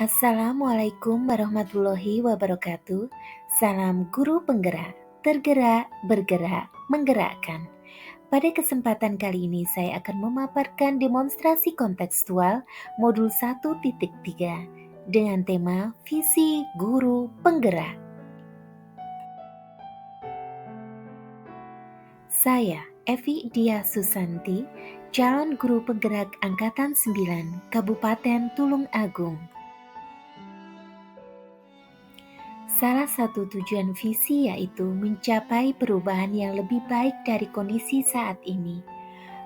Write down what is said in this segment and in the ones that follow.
Assalamualaikum warahmatullahi wabarakatuh. Salam guru penggerak, tergerak, bergerak, menggerakkan. Pada kesempatan kali ini saya akan memaparkan demonstrasi kontekstual modul 1.3 dengan tema visi guru penggerak. Saya, Evi Dia Susanti, calon guru penggerak Angkatan 9, Kabupaten Tulung Agung. Salah satu tujuan visi yaitu mencapai perubahan yang lebih baik dari kondisi saat ini.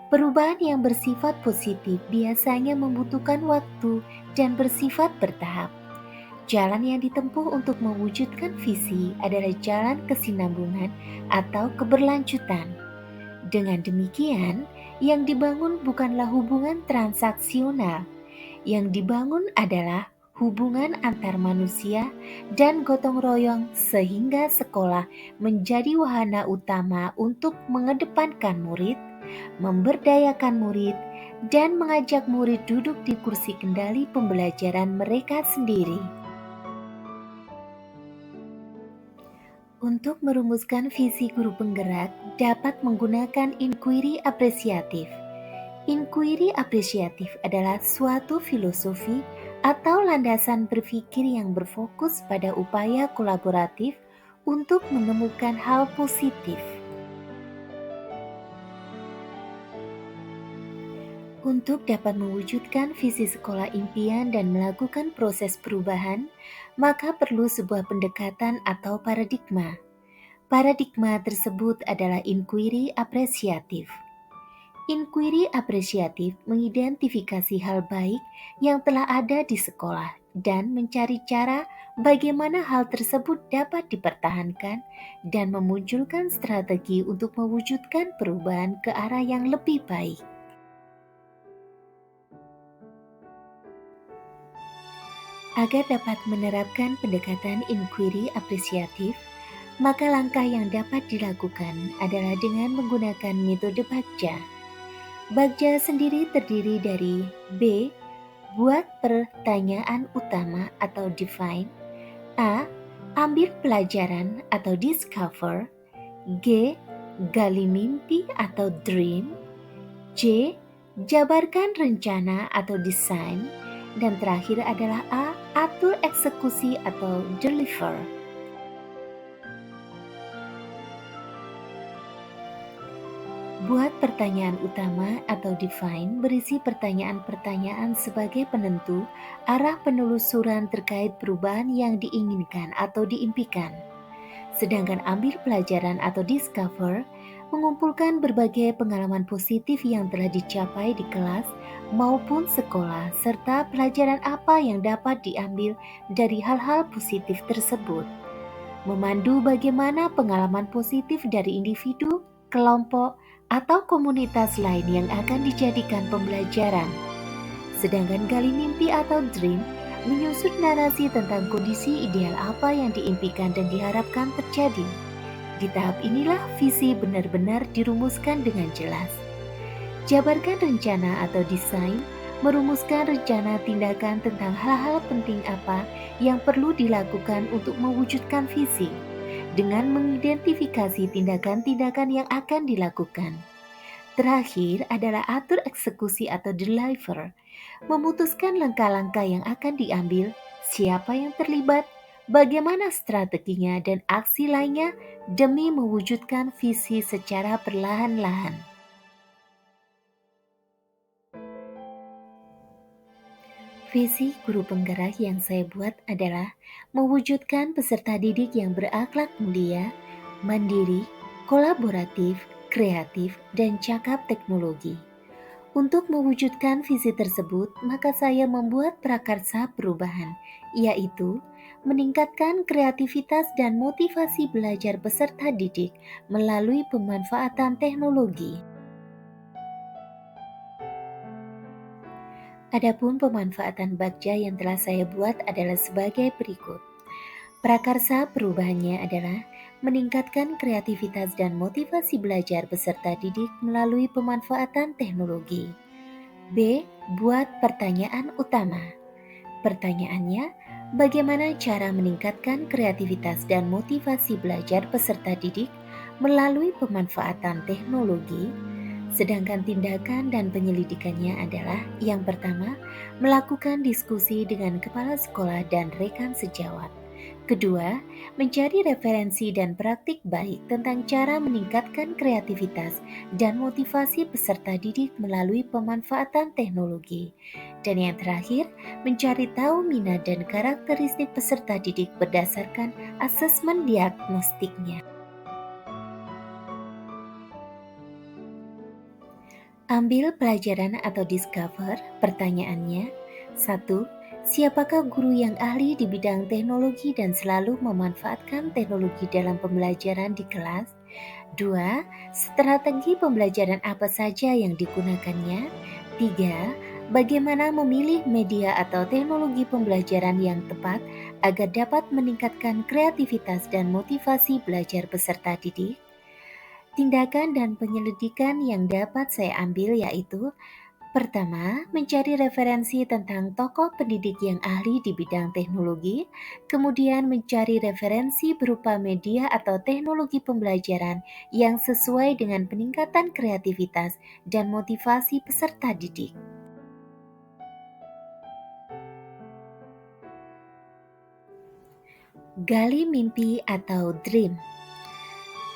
Perubahan yang bersifat positif biasanya membutuhkan waktu dan bersifat bertahap. Jalan yang ditempuh untuk mewujudkan visi adalah jalan kesinambungan atau keberlanjutan. Dengan demikian, yang dibangun bukanlah hubungan transaksional. Yang dibangun adalah hubungan antar manusia dan gotong royong sehingga sekolah menjadi wahana utama untuk mengedepankan murid, memberdayakan murid, dan mengajak murid duduk di kursi kendali pembelajaran mereka sendiri. Untuk merumuskan visi guru penggerak dapat menggunakan inquiry apresiatif. Inquiry apresiatif adalah suatu filosofi atau landasan berpikir yang berfokus pada upaya kolaboratif untuk menemukan hal positif. Untuk dapat mewujudkan visi sekolah impian dan melakukan proses perubahan, maka perlu sebuah pendekatan atau paradigma. Paradigma tersebut adalah inquiry apresiatif. Inquiry apresiatif mengidentifikasi hal baik yang telah ada di sekolah dan mencari cara bagaimana hal tersebut dapat dipertahankan dan memunculkan strategi untuk mewujudkan perubahan ke arah yang lebih baik. Agar dapat menerapkan pendekatan inquiry apresiatif, maka langkah yang dapat dilakukan adalah dengan menggunakan metode Bagja. Bagja sendiri terdiri dari B. Buat pertanyaan utama atau define. A. Ambil pelajaran atau discover. G. Gali mimpi atau dream. C. Jabarkan rencana atau desain. Dan terakhir adalah A. Atur eksekusi atau deliver. Buat pertanyaan utama atau define berisi pertanyaan-pertanyaan sebagai penentu arah penelusuran terkait perubahan yang diinginkan atau diimpikan. Sedangkan ambil pelajaran atau discover mengumpulkan berbagai pengalaman positif yang telah dicapai di kelas maupun sekolah serta pelajaran apa yang dapat diambil dari hal-hal positif tersebut. Memandu bagaimana pengalaman positif dari individu, kelompok, atau komunitas lain yang akan dijadikan pembelajaran. Sedangkan gali mimpi atau dream menyusut narasi tentang kondisi ideal apa yang diimpikan dan diharapkan terjadi. Di tahap inilah visi benar-benar dirumuskan dengan jelas. Jabarkan rencana atau desain merumuskan rencana tindakan tentang hal-hal penting apa yang perlu dilakukan untuk mewujudkan visi, dengan mengidentifikasi tindakan-tindakan yang akan dilakukan. Terakhir adalah atur eksekusi atau deliver, memutuskan langkah-langkah yang akan diambil, siapa yang terlibat, bagaimana strateginya, dan aksi lainnya demi mewujudkan visi secara perlahan-lahan. Visi guru penggerak yang saya buat adalah mewujudkan peserta didik yang berakhlak mulia, mandiri, kolaboratif, kreatif, dan cakap teknologi. Untuk mewujudkan visi tersebut, maka saya membuat prakarsa perubahan, yaitu meningkatkan kreativitas dan motivasi belajar peserta didik melalui pemanfaatan teknologi. Adapun pemanfaatan Bagja yang telah saya buat adalah sebagai berikut. Prakarsa perubahannya adalah meningkatkan kreativitas dan motivasi belajar peserta didik melalui pemanfaatan teknologi. B. Buat pertanyaan utama. Pertanyaannya, bagaimana cara meningkatkan kreativitas dan motivasi belajar peserta didik melalui pemanfaatan teknologi? Sedangkan tindakan dan penyelidikannya adalah yang pertama, melakukan diskusi dengan kepala sekolah dan rekan sejawat. Kedua, mencari referensi dan praktik baik tentang cara meningkatkan kreativitas dan motivasi peserta didik melalui pemanfaatan teknologi. Dan yang terakhir, mencari tahu minat dan karakteristik peserta didik berdasarkan asesmen diagnostiknya. Ambil pelajaran atau discover, pertanyaannya. Satu, siapakah guru yang ahli di bidang teknologi dan selalu memanfaatkan teknologi dalam pembelajaran di kelas? Dua, strategi pembelajaran apa saja yang digunakannya? Tiga, bagaimana memilih media atau teknologi pembelajaran yang tepat agar dapat meningkatkan kreativitas dan motivasi belajar peserta didik? Tindakan dan penyelidikan yang dapat saya ambil yaitu: pertama, mencari referensi tentang tokoh pendidik yang ahli di bidang teknologi, kemudian mencari referensi berupa media atau teknologi pembelajaran yang sesuai dengan peningkatan kreativitas dan motivasi peserta didik. Gali mimpi atau dream.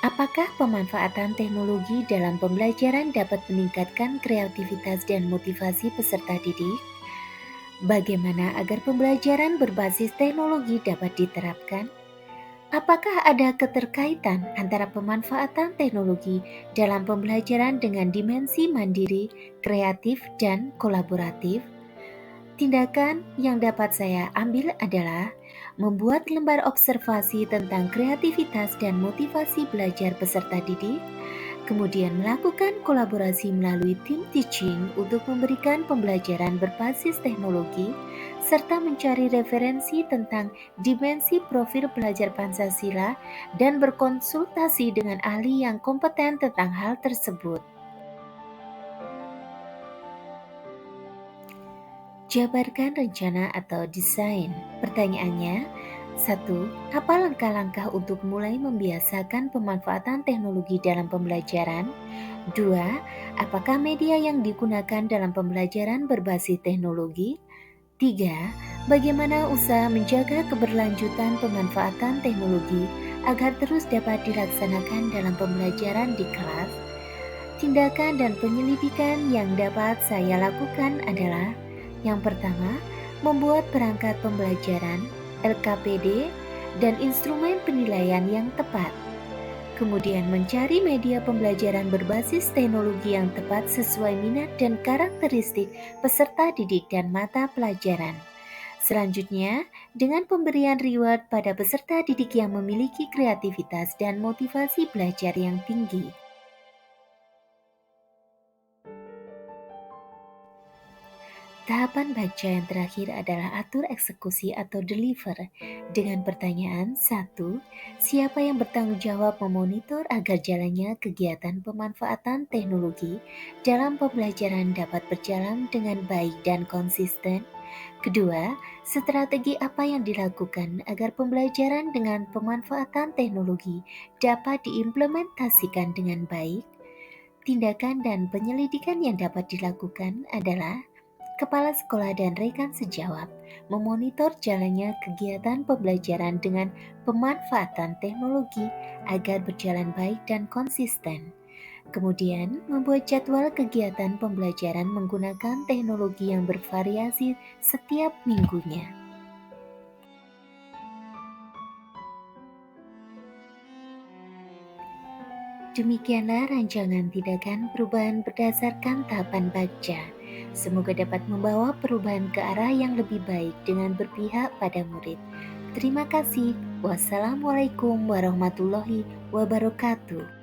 Apakah pemanfaatan teknologi dalam pembelajaran dapat meningkatkan kreativitas dan motivasi peserta didik? Bagaimana agar pembelajaran berbasis teknologi dapat diterapkan? Apakah ada keterkaitan antara pemanfaatan teknologi dalam pembelajaran dengan dimensi mandiri, kreatif, dan kolaboratif? Tindakan yang dapat saya ambil adalah membuat lembar observasi tentang kreativitas dan motivasi belajar peserta didik, kemudian melakukan kolaborasi melalui tim teaching untuk memberikan pembelajaran berbasis teknologi, serta mencari referensi tentang dimensi profil pelajar Pancasila dan berkonsultasi dengan ahli yang kompeten tentang hal tersebut. Jabarkan rencana atau desain. Pertanyaannya, satu, apa langkah-langkah untuk mulai membiasakan pemanfaatan teknologi dalam pembelajaran? Dua, apakah media yang digunakan dalam pembelajaran berbasis teknologi? Tiga, bagaimana usaha menjaga keberlanjutan pemanfaatan teknologi agar terus dapat dilaksanakan dalam pembelajaran di kelas? Tindakan dan penyelidikan yang dapat saya lakukan adalah: yang pertama, membuat perangkat pembelajaran, LKPD, dan instrumen penilaian yang tepat. Kemudian mencari media pembelajaran berbasis teknologi yang tepat sesuai minat dan karakteristik peserta didik dan mata pelajaran. Selanjutnya, dengan pemberian reward pada peserta didik yang memiliki kreativitas dan motivasi belajar yang tinggi. Tahapan baca yang terakhir adalah atur eksekusi atau deliver dengan pertanyaan. Satu, siapa yang bertanggung jawab memonitor agar jalannya kegiatan pemanfaatan teknologi dalam pembelajaran dapat berjalan dengan baik dan konsisten? Kedua, strategi apa yang dilakukan agar pembelajaran dengan pemanfaatan teknologi dapat diimplementasikan dengan baik? Tindakan dan penyelidikan yang dapat dilakukan adalah: kepala sekolah dan rekan sejawat memonitor jalannya kegiatan pembelajaran dengan pemanfaatan teknologi agar berjalan baik dan konsisten. Kemudian, membuat jadwal kegiatan pembelajaran menggunakan teknologi yang bervariasi setiap minggunya. Demikianlah rancangan tindakan perubahan berdasarkan tahapan baca. Semoga dapat membawa perubahan ke arah yang lebih baik dengan berpihak pada murid. Terima kasih. Wassalamualaikum warahmatullahi wabarakatuh.